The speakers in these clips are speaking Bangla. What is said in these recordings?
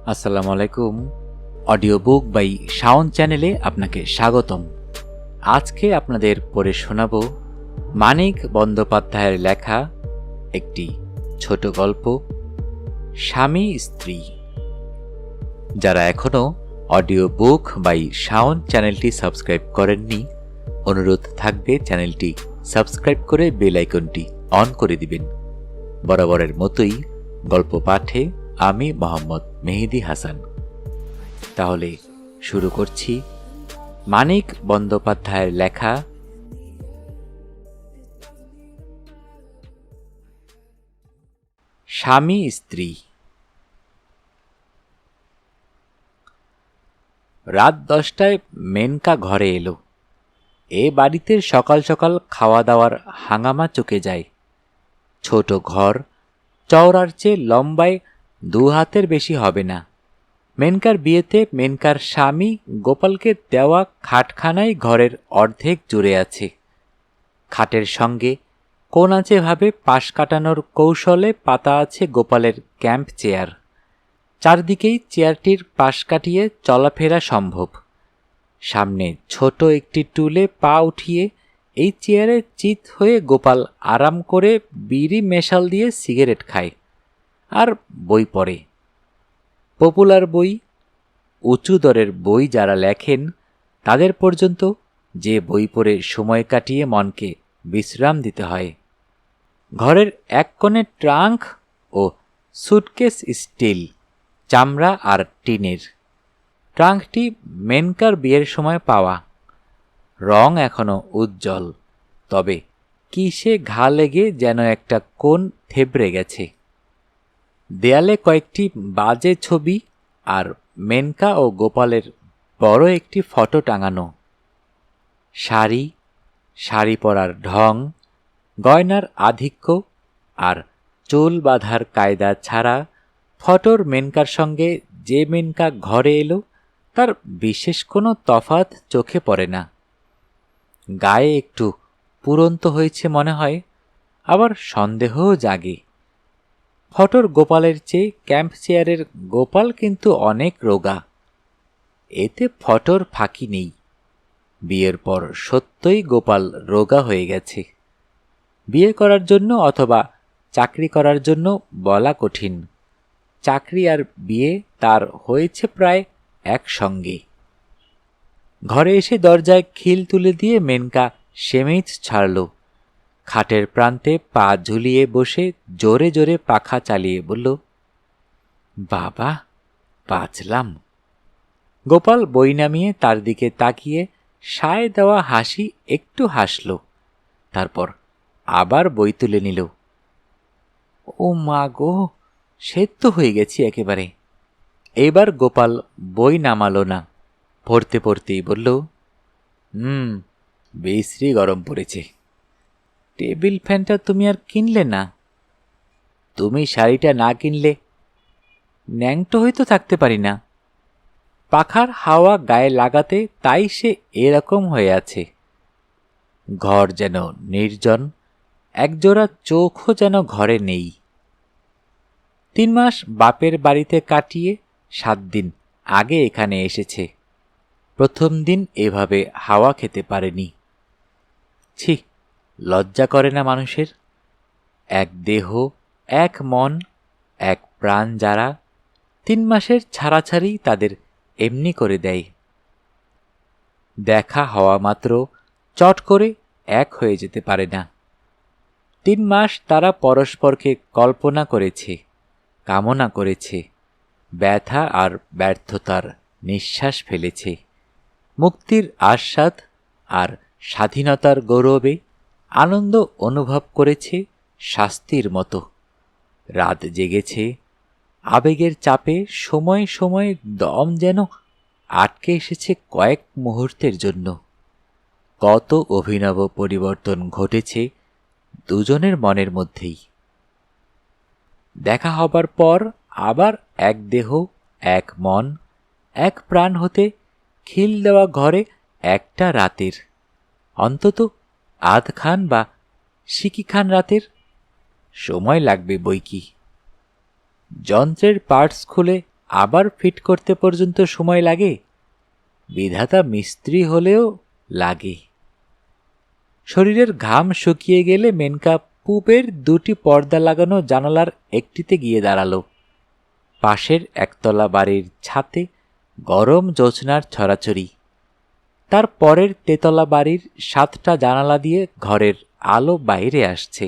আসসালামু আলাইকুম। অডিও বুক বাই শাওন চ্যানেলে আপনাকে স্বাগতম। আজকে আপনাদের পড়ে শোনাব মানিক বন্দ্যোপাধ্যায়ের লেখা একটি ছোট গল্প, স্বামী স্ত্রী। যারা এখনও অডিও বুক বাই শাওন চ্যানেলটি সাবস্ক্রাইব করেননি, অনুরোধ থাকবে চ্যানেলটি সাবস্ক্রাইব করে বেল আইকনটি অন করে দিবেন। বরাবরের মতোই গল্প পাঠে আমি মোহাম্মদ মেহেদি হাসান। তাহলে শুরু করছি মানিক বন্দ্যোপাধ্যায়ের লেখা স্বামী স্ত্রী। রাত 10টায় মেনকা ঘরে এলো। এ বাড়িতে সকাল সকাল খাওয়া দাওয়ার হাঙ্গামা চুকে যায়। ছোট ঘর, চওড়ার চেয়ে লম্বায় 2 হাতের বেশি হবে না। মেনকার বিয়েতে মেনকার স্বামী গোপালকে দেওয়া খাটখানাই ঘরের অর্ধেক জুড়ে আছে। খাটের সঙ্গে কোণ আছে ভাবে পাশ কাটানোর কৌশলে পাতা আছে গোপালের ক্যাম্প চেয়ার। চারদিকেই চেয়ারটির পাশ কাটিয়ে চলাফেরা সম্ভব। সামনে ছোট একটি টুলে পা উঠিয়ে এই চেয়ারে চিত হয়ে গোপাল আরাম করে বিড়ি মেশাল দিয়ে সিগারেট খায় আর বই পড়ে। পপুলার বই, উঁচু দরের বই যারা লেখেন তাদের পর্যন্ত যে বই পড়ে সময় কাটিয়ে মনকে বিশ্রাম দিতে হয়। ঘরের এক কোণে ট্রাঙ্ক ও সুটকেস স্টিল, চামড়া আর টিনের। ট্রাঙ্কটি মেনকার বিয়ের সময় পাওয়া। রং এখনো উজ্জ্বল, তবে কিসে ঘা লেগে যেন একটা কোণ থেবড়ে গেছে। দেয়ালে কয়েকটি বাজে ছবি আর মেনকা ও গোপালের বড় একটি ফটো টাঙানো। শাড়ি পরার ঢং, গয়নার আধিক্য আর চুল বাঁধার কায়দা ছাড়া ফটোর মেনকার সঙ্গে যে মেনকা ঘরে এলো তার বিশেষ কোনো তফাৎ চোখে পড়ে না। গায়ে একটু পুরন্ত হয়েছে মনে হয়, আবার সন্দেহও জাগে। ফটোর গোপালের চেয়ে ক্যাম্প চেয়ারের গোপাল কিন্তু অনেক রোগা। এতে ফটোর ফাঁকি নেই। বিয়ের পর সত্যই গোপাল রোগা হয়ে গেছে। বিয়ে করার জন্য অথবা চাকরি করার জন্য বলা কঠিন। চাকরি আর বিয়ে তার হয়েছে প্রায় একসঙ্গে। ঘরে এসে দরজায় খিল তুলে দিয়ে মেনকা সেমেজ ছাড়ল। খাটের প্রান্তে পা ঝুলিয়ে বসে জোরে জোরে পাখা চালিয়ে বলল, বাবা, বাঁচলাম। গোপাল বই নামিয়ে তার দিকে তাকিয়ে সায় দেওয়া হাসি একটু হাসল, তারপর আবার বই তুলে নিল। ও মা গো, সেদ্ধ হয়ে গেছি একেবারে। এবার গোপাল বই নামালো না, পড়তে পড়তেই বলল, বিশ্রী গরম পড়েছে। টেবিল ফ্যানটা তুমি আর কিনলে না? তুমি শাড়িটা না কিনলে ন্যাংটো হয়তো থাকতে পারি না। পাখার হাওয়া গায়ে লাগাতে তাই সে এরকম হয়ে আছে। ঘর যেন নির্জন, একজোড়া চোখও যেন ঘরে নেই। 3 মাস বাপের বাড়িতে কাটিয়ে 7 দিন আগে এখানে এসেছে। প্রথম দিন এভাবে হাওয়া খেতে পারেনি। ছি, লজ্জা করে না মানুষের? এক দেহ, এক মন, এক প্রাণ যারা 3 মাসের ছাড়াছাড়ি তাদের এমনি করে দেয়। দেখা হওয়া মাত্র চট করে এক হয়ে যেতে পারে না। 3 মাস তারা পরস্পরকে কল্পনা করেছে, কামনা করেছে, ব্যথা আর ব্যর্থতার নিঃশ্বাস ফেলেছে, মুক্তির আস্বাদ আর স্বাধীনতার গৌরবে আনন্দ অনুভব করেছে শাস্তির মতো। রাত জেগেছে, আবেগের চাপে সময় সময় দম যেন আটকে এসেছে কয়েক মুহূর্তের জন্য। কত অভিনব পরিবর্তন ঘটেছে দুজনের মনের মধ্যেই। দেখা হবার পর আবার এক দেহ, এক মন, এক প্রাণ হতে খিল দেওয়া ঘরে একটা রাতের, অন্তত আধখান বা সিকিখান রাতের সময় লাগবে বইকি। যন্ত্রের পার্টস খুলে আবার ফিট করতে পর্যন্ত সময় লাগে। বিধাতা মিস্ত্রি হলেও লাগে। শরীরের ঘাম শুকিয়ে গেলে মেনকা পূবের 2টি পর্দা লাগানো জানালার একটিতে গিয়ে দাঁড়ালো। পাশের একতলা বাড়ির ছাতে গরম জ্যোৎস্নার ছড়াছড়ি। তার পরের তেতলা বাড়ির 7টা জানালা দিয়ে ঘরের আলো বাইরে আসছে।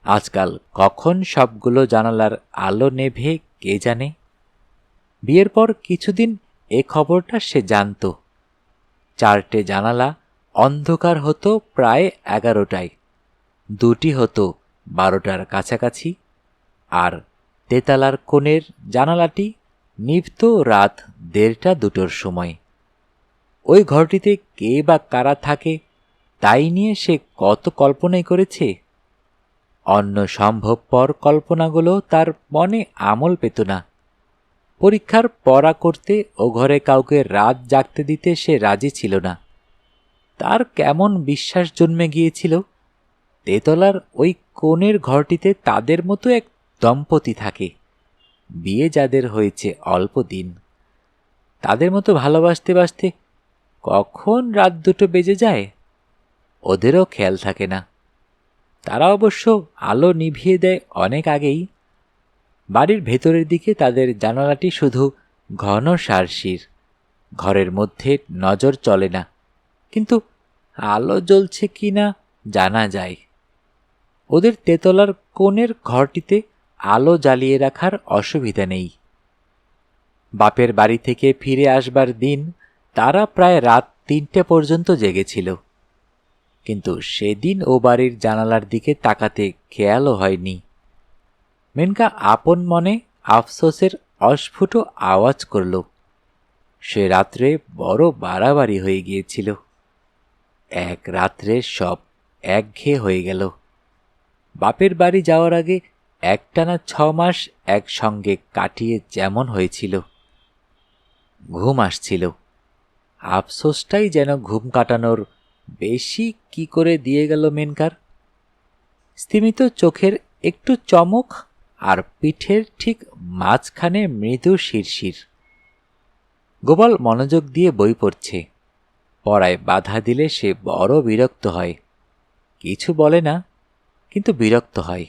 আজকাল কখন সবগুলো জানালার আলো নেভে কে জানে। বিয়ের পর কিছুদিন এ খবরটা সে জানত। 4টে জানালা অন্ধকার হতো প্রায় 11টায়, 2টি হতো 12টার কাছাকাছি, আর তেতালার কোণের জানালাটি নিভত রাত 1:30-2টোর সময়। ওই ঘরটিতে কে বা কারা থাকে তাই নিয়ে সে কত কল্পনাই করেছে। অন্য সম্ভবপর কল্পনাগুলো তার মনে আমল পেত না। পরীক্ষার পড়া করতে ও ঘরে কাউকে রাত জাগতে দিতে সে রাজি ছিল না। তার কেমন বিশ্বাস জন্মে গিয়েছিল তেতলার ওই কোণের ঘরটিতে তাদের মতো এক দম্পতি থাকে, বিয়ে যাদের হয়েছে অল্প দিন। তাদের মতো ভালোবাসতে বাসতে কখন রাত 2টো বেজে যায় ওদেরও খেয়াল থাকে না। তারা অবশ্য আলো নিভিয়ে দেয় অনেক আগেই। বাড়ির ভেতরের দিকে তাদের জানালাটি শুধু ঘন সারশির, ঘরের মধ্যে নজর চলে না, কিন্তু আলো জ্বলছে কি না জানা যায়। ওদের তেতলার কোণের ঘরটিতে আলো জ্বালিয়ে রাখার অসুবিধা নেই। বাপের বাড়ি থেকে ফিরে আসবার দিন তারা প্রায় রাত 3টে পর্যন্ত জেগেছিল, কিন্তু সেদিন ও বাড়ির জানালার দিকে তাকাতে খেয়ালও হয়নি। মেনকা আপন মনে আফসোসের অস্ফুট আওয়াজ করল। সে রাত্রে বড় বাড়াবাড়ি হয়ে গিয়েছিল। এক রাত্রে সব একঘেয়ে হয়ে গেল। বাপের বাড়ি যাওয়ার আগে একটানা 6 মাস একসঙ্গে কাটিয়ে যেমন হয়েছিল। ঘুম আসছিল, আফসোসটাই যেন ঘুম কাটানোর বেশি কি করে দিয়ে গেল মেনকার। স্তিমিত চোখের একটু চমক আর পিঠের ঠিক মাঝখানে মৃদু শিরশির। গোপাল মনোযোগ দিয়ে বই পড়ছে। পড়ায় বাধা দিলে সে বড় বিরক্ত হয়। কিছু বলে না, কিন্তু বিরক্ত হয়।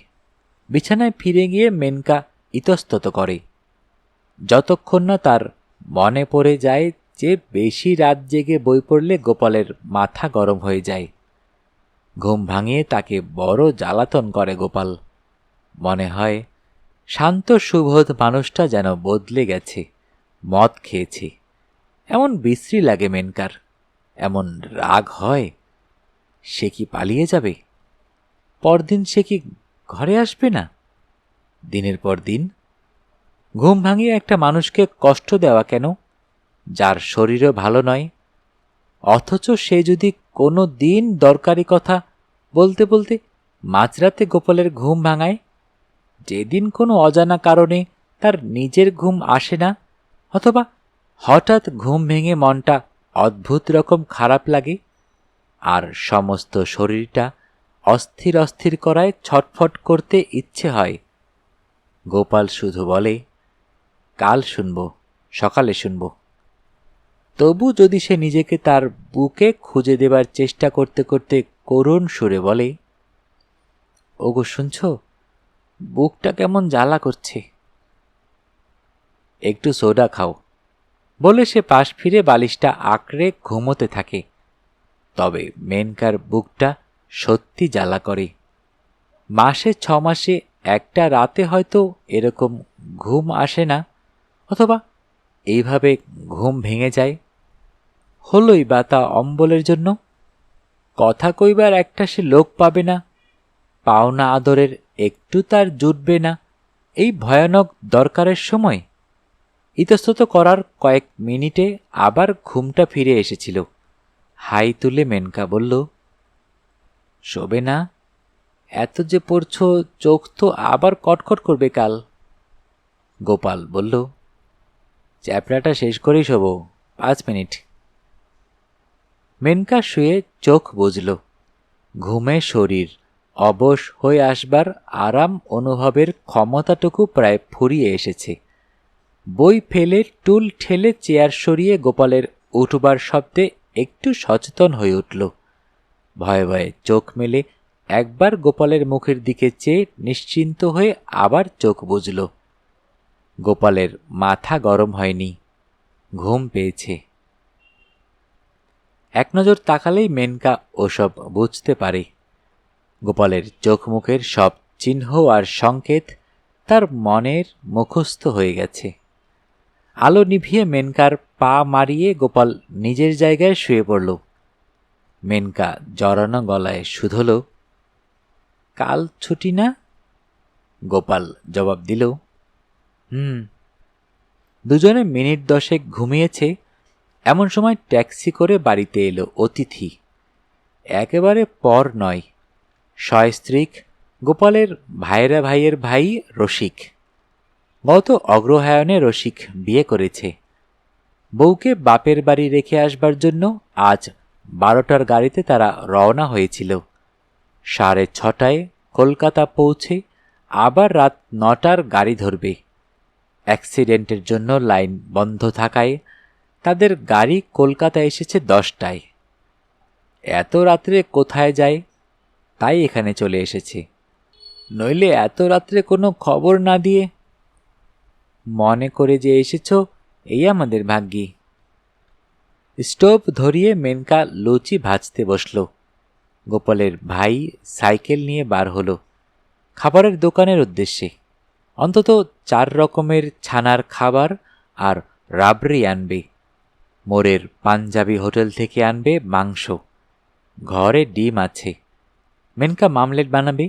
বিছানায় ফিরে গিয়ে মেনকা ইতস্তত করে, যতক্ষণ না তার মনে পড়ে যায় যে বেশি রাত জেগে বই পড়লে গোপালের মাথা গরম হয়ে যায়। ঘুম ভাঙিয়ে তাকে বড় জ্বালাতন করে গোপাল। মনে হয় শান্ত সুবোধ মানুষটা যেন বদলে গেছে, মদ খেয়েছে। এমন বিশ্রী লাগে মেনকার, এমন রাগ হয়। সে কি পালিয়ে যাবে? পরদিন সে কি ঘরে আসবে না? দিনের পর দিন ঘুম ভাঙিয়ে একটা মানুষকে কষ্ট দেওয়া কেন, যার শরীরও ভালো নয়? অথচ সে যদি কোনো দিন দরকারি কথা বলতে বলতে মাঝরাতে গোপালের ঘুম ভাঙায়, যেদিন কোনো অজানা কারণে তার নিজের ঘুম আসে না, অথবা হঠাৎ ঘুম ভেঙে মনটা অদ্ভুত রকম খারাপ লাগে আর সমস্ত শরীরটা অস্থির অস্থির করায় ছটফট করতে ইচ্ছে হয়, গোপাল শুধু বলে, কাল শুনব, সকালে শুনব। তবু যদি সে নিজেকে তার বুকে খুঁজে দেবার চেষ্টা করতে করতে করুণ সুরে বলে, ওগো শুনছ, বুকটা কেমন জ্বালা করছে, একটু সোডা খাও, বলে সে পাশ ফিরে বালিশটা আঁকড়ে ঘুমোতে থাকে। তবে মেনকার বুকটা সত্যি জ্বালা করে। মাসে 6 মাসে একটা রাতে হয়তো এরকম ঘুম আসে না, অথবা এইভাবে ঘুম ভেঙে যায়। হলই বা তা অম্বলের জন্য। কথা কইবার একটা সে লোক পাবে না, পাওনা আদরের একটু তার জুটবে না, এই ভয়ানক দরকারের সময়। ইতস্তত করার কয়েক মিনিটে আবার ঘুমটা ফিরে এসেছিল। হাই তুলে মেনকা বলল, শোবে না? এত যে পড়ছ, চোখ তো আবার কটকট করবে কাল। গোপাল বলল, চ্যাপড়াটা শেষ করেই শোব, 5 মিনিট। মেনকা শুয়ে চোখ বুজল। ঘুমে শরীর অবশ হয়ে আসবার আরাম অনুভবের ক্ষমতাটুকু প্রায় ফুরিয়ে এসেছে। বই ফেলে টুল ঠেলে চেয়ার সরিয়ে গোপালের উঠবার শব্দে একটু সচেতন হয়ে উঠল। ভয়ে ভয়ে চোখ মেলে একবার গোপালের মুখের দিকে চেয়ে নিশ্চিন্ত হয়ে আবার চোখ বুজল। গোপালের মাথা গরম হয়নি, ঘুম পেয়েছে। এক নজর তাকালেই মেনকা ওসব বুঝতে পারে। গোপালের চোখ মুখের সব চিহ্ন আর সংকেত তার মনের মুখস্থ হয়ে গেছে। আলো নিভিয়ে মেনকার পা মারিয়ে গোপাল নিজের জায়গায় শুয়ে পড়ল। মেনকা জড়ানো গলায় শুধল, কাল ছুটি না? গোপাল জবাব দিল, দুজনে মিনিট 10 ঘুমিয়েছে। এমন সময় ট্যাক্সি করে বাড়িতে এলো অতিথি। একেবারে পর নয়, সস্ত্রীক গোপালের ভাইয়েরা ভাইয়ের ভাই রসিক। গত অগ্রহায়ণে রসিক বিয়ে করেছে। বউকে বাপের বাড়ি রেখে আসবার জন্য আজ 12টার গাড়িতে তারা রওনা হয়েছিল। 6:30টায় কলকাতা পৌঁছে আবার রাত 9টার গাড়ি ধরবে। অ্যাক্সিডেন্টের জন্য লাইন বন্ধ থাকায় তাদের গাড়ি কলকাতা এসেছে 10টায়। এত রাত্রে কোথায় যায়, তাই এখানে চলে এসেছে। নইলে এত রাত্রে কোনো খবর না দিয়ে মনে করে যে এসেছ, এই আমাদের ভাগ্যি। স্টোভ ধরিয়ে মেনকা লুচি ভাজতে বসল। গোপালের ভাই সাইকেল নিয়ে বার হলো খাবারের দোকানের উদ্দেশ্যে। অন্তত 4 রকমের ছানার খাবার আর রাবড়ি আনবে। মোড়ের পাঞ্জাবি হোটেল থেকে আনবে মাংস। ঘরে ডিম আছে। মেনকা মামলেট বানাবে।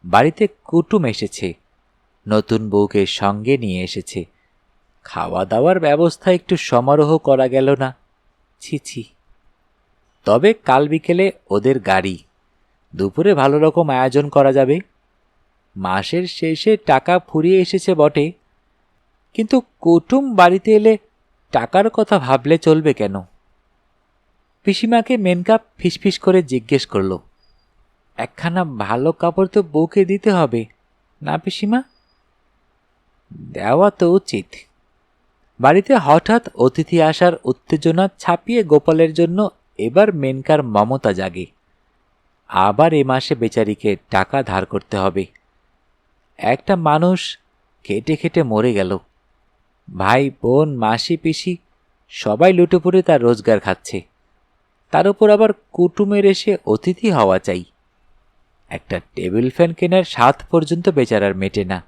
বাড়িতে কুটুম এসেছে, নতুন বউকে সঙ্গে নিয়ে এসেছে। খাওয়া দাওয়ার ব্যবস্থা একটু সমারোহ করা গেল না, ছি। তবে কাল বিকেলে ওদের গাড়ি, দুপুরে ভালো রকম আয়োজন করা যাবে। মাসের শেষে টাকা ফুরিয়ে এসেছে বটে, কিন্তু কুটুম বাড়িতে এলে টাকার কথা ভাবলে চলবে কেন? পিসিমাকে মেনকা ফিসফিস করে জিজ্ঞেস করল, একখানা ভালো কাপড় তো বউকে দিতে হবে না পিসিমা? দেওয়া তো উচিত। বাড়িতে হঠাৎ অতিথি আসার উত্তেজনা ছাপিয়ে গোপালের জন্য এবার মেনকার মমতা জাগে। আবার এ মাসে বেচারিকে টাকা ধার করতে হবে। একটা মানুষ খেটে খেটে মরে গেল। ভাই বোন মাসি পিসি সবাই লুটোপুটে তার রোজগার খাচ্ছে। তার উপর আবার কুটুমের এসে অতিথি হওয়া চাই। একটা টেবিল ফ্যান কেনার স্বাদ পর্যন্ত বেচারার মেটে না।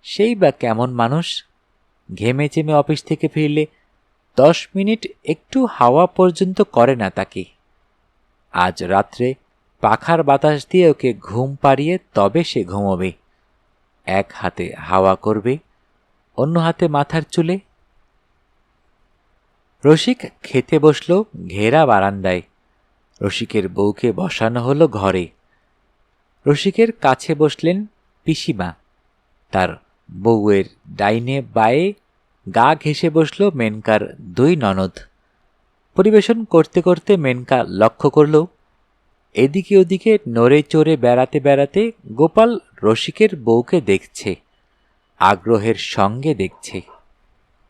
সেই বা কেমন মানুষ, ঘেমে চেমে অফিস থেকে ফিরলে 10 মিনিট একটু হাওয়া পর্যন্ত করে না তাকে। আজ রাত্রে পাখার বাতাস দিয়ে ওকে ঘুম পাড়িয়ে তবে সে ঘুমোবে। এক হাতে হাওয়া করবে, অন্য হাতে মাথার চুলে। রসিক খেতে বসল ঘেরা বারান্দায়। রসিকের বউকে বসানো হলো ঘরে। রসিকের কাছে বসলেন পিসিমা। তার বউয়ের ডাইনে বায়ে গা ঘেঁষে বসল মেনকার 2 ননদ। পরিবেশন করতে করতে মেনকা লক্ষ্য করল, এদিকে ওদিকে নড়ে চড়ে বেড়াতে বেড়াতে গোপাল রসিকের বউকে দেখছে, আগ্রহের সঙ্গে দেখছে।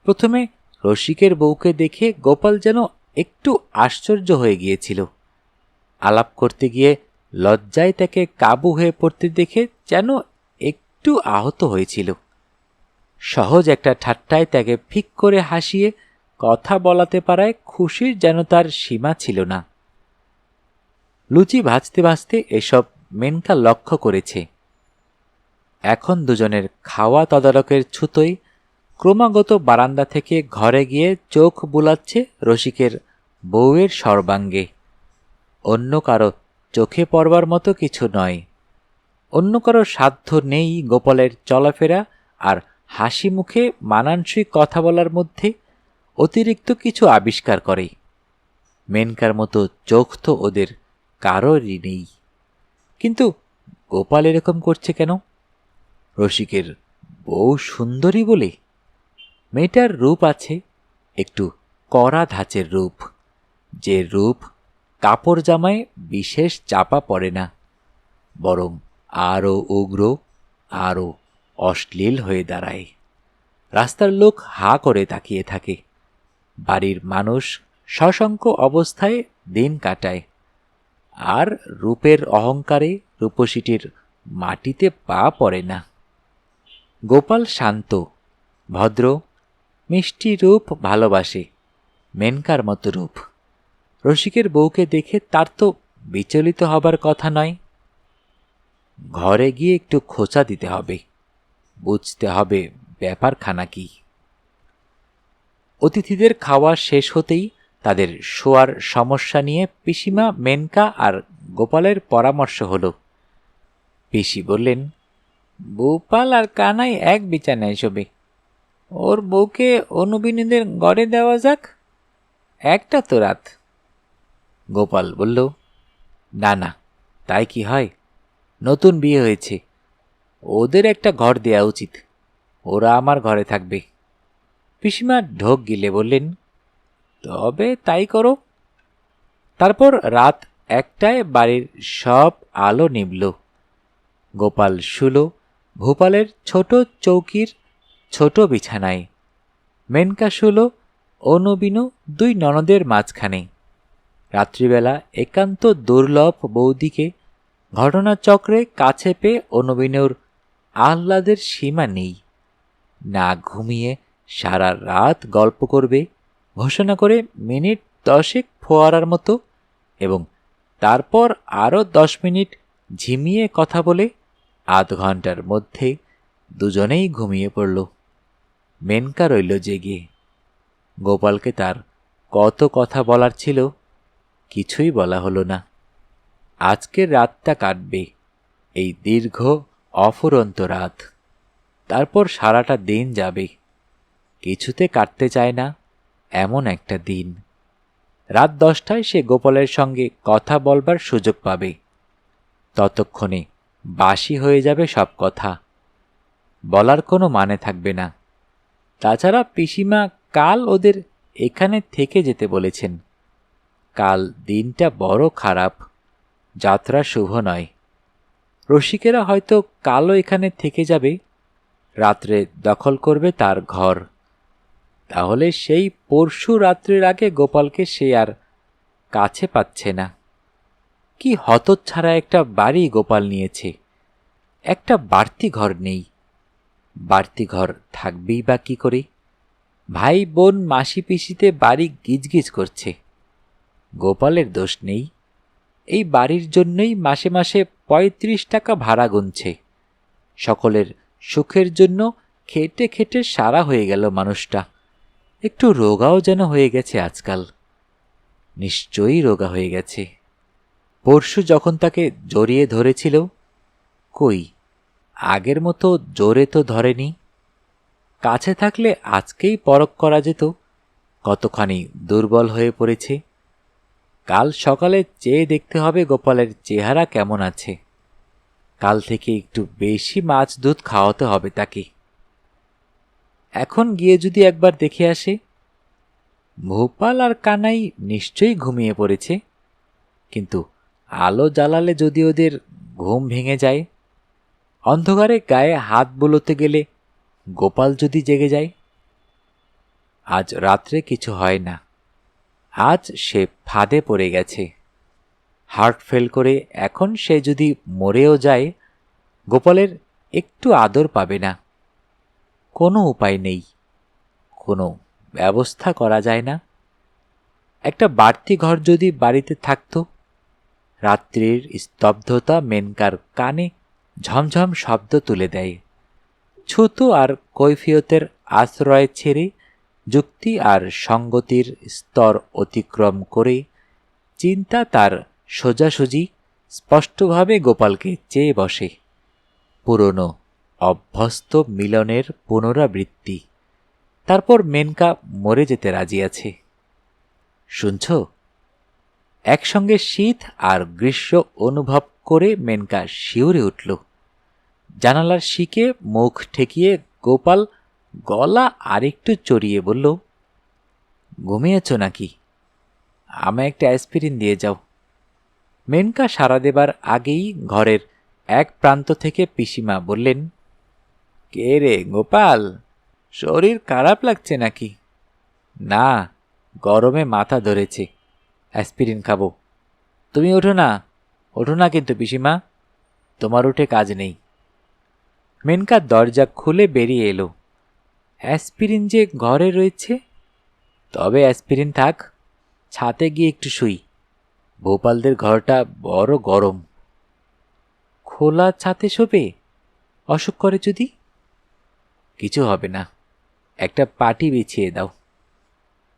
প্রথমে রসিকের বউকে দেখে গোপাল যেন একটু আশ্চর্য হয়ে গিয়েছিল। আলাপ করতে গিয়ে লজ্জায় তাকে কাবু হয়ে পড়তে দেখে যেন একটু আহত হয়েছিল। সহজ একটা ঠাট্টায় তাকে ফিক করে হাসিয়ে কথা বলাতে পারায় খুশির যেন তার সীমা ছিল না। লুচি ভাজতে ভাজতে এসব মেনকা লক্ষ্য করেছে। এখন দুজনের খাওয়া তদারকের ছুতোয় ক্রমাগত বারান্দা থেকে ঘরে গিয়ে চোখ বুলাচ্ছে রসিকের বউয়ের সর্বাঙ্গে। অন্য কারো চোখে পড়বার মতো কিছু নয়। অন্য কারো সাধ্য নেই গোপালের চলাফেরা আর হাসি মুখে মানানসই কথা বলার মধ্যে অতিরিক্ত কিছু আবিষ্কার করে। মেনকার মতো চোখ তো ওদের কারোরই নেই। কিন্তু গোপাল এরকম করছে কেন? রসিকের বউ সুন্দরী বলে? মেয়েটার রূপ আছে, একটু কড়া ধাঁচের রূপ, যে রূপ কাপড় জামায় বিশেষ চাপা পড়ে না, বরং আরও উগ্র, আরও অশ্লীল হয়ে দাঁড়ায়। রাস্তার লোক হা করে তাকিয়ে থাকে। বাড়ির মানুষ সশঙ্ক অবস্থায় দিন কাটায়, আর রূপের অহংকারে রূপসীটির মাটিতে পা পড়ে না। গোপাল শান্ত, ভদ্র, মিষ্টি রূপ ভালোবাসে, মেনকার মতো রূপ। রসিকের বউকে দেখে তার তো বিচলিত হবার কথা নয়। ঘরে গিয়ে একটু খোঁচা দিতে হবে, বুঝতে হবে ব্যাপারখানা কি। অতিথিদের খাওয়া শেষ হতেই তাদের শোয়ার সমস্যা নিয়ে পিসিমা, মেনকা আর গোপালের পরামর্শ হল। পিসি বললেন, গোপাল আর কানাই এক বিছানায় শোবে, ওর বউকে অনুবিনীদের গড়ে দেওয়া যাক, একটা তো রাত। গোপাল বলল, না না, তাই কি হয়, নতুন বিয়ে হয়েছে, ওদের একটা ঘর দেয়া উচিত, ওরা আমার ঘরে থাকবে। পিসিমা ঢোক গিলে বললেন, তবে তাই করো। তারপর রাত 1টায় বাড়ির সব আলো নিভল। গোপাল শুল ভূপালের ছোট চৌকির ছোট বিছানায়। মেনকা শুল অনুবিনু 2 ননদের মাঝখানে। রাত্রিবেলা একান্ত দুর্লভ বৌদিকে ঘটনাচক্রে কাছে পেয়ে অনুবিনুর আহ্লাদের সীমা নেই। না ঘুমিয়ে সারা রাত গল্প করবে, ঘোষণা করে মিনিট 10 ফোয়ারার মতো, এবং তারপর আরও 10 মিনিট ঝিমিয়ে কথা বলে আধ ঘন্টার মধ্যে দুজনেই ঘুমিয়ে পড়ল। মেনকা রইল জেগে। গোপালকে তার কত কথা বলার ছিল, কিছুই বলা হলো না। আজকের রাতটা কাটবে, এই দীর্ঘ অফুরন্ত রাত, তারপর সারাটা দিন যাবে। কিছুতে কাটতে চায় না এমন একটা দিন। রাত 10টায় সে গোপালের সঙ্গে কথা বলবার সুযোগ পাবে। ততক্ষণে বাসি হয়ে যাবে সব কথা, বলার কোনো মানে থাকবে না। তাছাড়া পিসিমা কাল ওদের এখানে থেকে যেতে বলেছেন। কাল দিনটা বড় খারাপ, যাত্রা শুভ নয়। রসিকেরা হয়তো কালও এখানে থেকে যাবে, রাত্রে দখল করবে তার ঘর। তাহলে সেই পরশু রাত্রির আগে গোপালকে সে আর কাছে পাচ্ছে না। কি হতচ্ছাড়া একটা বাড়ি গোপাল নিয়েছে, একটা বাড়তি ঘর নেই। বাড়তি ঘর থাকবেই বা কি করে? ভাই বোন মাসি পিসিতে বাড়ি গিজগিজ করছে, গোপালের দোষ নেই। এই বাড়ির জন্যই মাসে মাসে 35 টাকা ভাড়া গুনছে। সকলের সুখের জন্য খেটে খেটে সারা হয়ে গেল মানুষটা। একটু রোগাও যেন হয়ে গেছে আজকাল, নিশ্চয়ই রোগা হয়ে গেছে। পরশু যখন তাকে জড়িয়ে ধরেছিল, কই আগের মতো জোরে তো ধরেনি। কাছে থাকলে আজকেই পরখ করা যেত কতখানি দুর্বল হয়ে পড়েছে। কাল সকালে চেয়ে দেখতে হবে গোপালের চেহারা কেমন আছে। কাল থেকে একটু বেশি মাছ দুধ খাওয়াতে হবে তাকে। এখন গিয়ে যদি একবার দেখে আসে। ভূপাল আর কানাই নিশ্চয়ই ঘুমিয়ে পড়েছে, কিন্তু আলো জ্বালালে যদি ওদের ঘুম ভেঙে যায়, অন্ধকারে গায়ে হাত বুলোতে গেলে গোপাল যদি জেগে যায়। আজ রাত্রে কিছু হয় না, আজ সে ফাঁদে পড়ে গেছে। হার্ট ফেল করে এখন সে যদি মরেও যায়, গোপালের একটু আদর পাবে না। কোনো উপায় নেই, কোনো ব্যবস্থা করা যায় না। একটা বাড়তি ঘর যদি বাড়িতে থাকত। রাত্রির স্তব্ধতা মেনকার কানে ঝমঝম শব্দ তুলে দেয়। ছুতু আর কৈফিয়তের আশ্রয় ছেড়ে যুক্তি আর সঙ্গতির স্তর অতিক্রম করে চিন্তা তার সোজাসুজি স্পষ্টভাবে গোপালকে চেয়ে বসে। পুরনো অভ্যস্ত মিলনের পুনরাবৃত্তি। তারপর মেনকা মরে যেতে রাজি আছে। শুনছ? একসঙ্গে শীত আর গ্রীষ্ম অনুভব করে মেনকা শিউরে উঠল। জানালার শিকে মুখ ঠেকিয়ে গোপাল গলা আরেকটু চড়িয়ে বলল, ঘুমিয়েছ নাকি? আমায় একটা অ্যাসপিরিন দিয়ে যাও। মেনকা সাড়া দেবার আগেই ঘরের এক প্রান্ত থেকে পিসিমা বললেন, কে রে গোপাল, শরীর খারাপ লাগছে নাকি? না, গরমে মাথা ধরেছে, অ্যাসপিরিন খাবো। তুমি ওঠো না, ওঠো না কিন্তু পিসিমা, তোমার উঠে কাজ নেই। মেনকা দরজা খুলে বেরিয়ে এলো। অ্যাসপিরিন যে ঘরে রয়েছে। তবে অ্যাসপিরিন থাক, ছাতে গিয়ে একটু শুই। ভোপালদের ঘরটা বড় গরম। খোলা ছাতে শোবে? অসুখ করে যদি? কিছু হবে না, একটা পাটি বিছিয়ে দাও।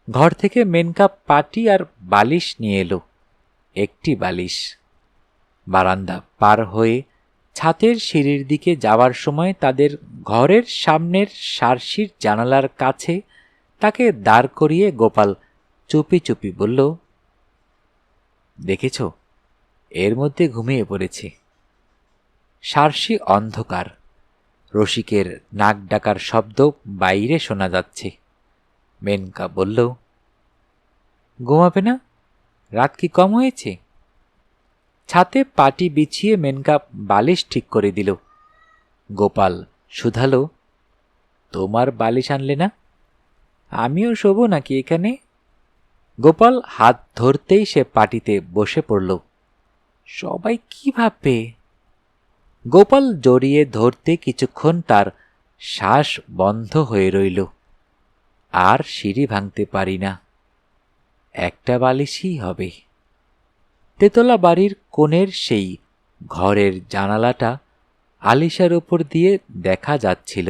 ঘর থেকে মেনকা পাটি আর বালিশ নিয়ে এলো। একটি বালিশ। বারান্দা পার হয়ে ছাতের সিঁড়ির দিকে যাওয়ার সময় তাদের ঘরের সামনের সার্সির জানালার কাছে তাকে দাঁড় করিয়ে গোপাল চুপি চুপি বলল, দেখেছ, এর মধ্যে ঘুমিয়ে পড়েছে। সার্সি অন্ধকার। রসিকের নাক ডাকার শব্দ বাইরে শোনা যাচ্ছে। মেনকা বলল, ঘুমাবে না? রাত কি কম হয়েছে? ছাতে পাটি বিছিয়ে মেনকা বালিশ ঠিক করে দিল। গোপাল শুধালো, তোমার বালিশ আনলে না? আমিও শোবো নাকি এখানে? গোপাল হাত ধরতেই সে পাটিতে বসে পড়ল। সবাই কি ভাববে? গোপাল জড়িয়ে ধরতে কিছুক্ষণ তার শ্বাস বন্ধ হয়ে রইল। আর সিঁড়ি ভাঙতে পারি না, একটা বালিশই হবে। তেতলা বাড়ির কোণের সেই ঘরের জানালাটা আলিশার উপর দিয়ে দেখা যাচ্ছিল।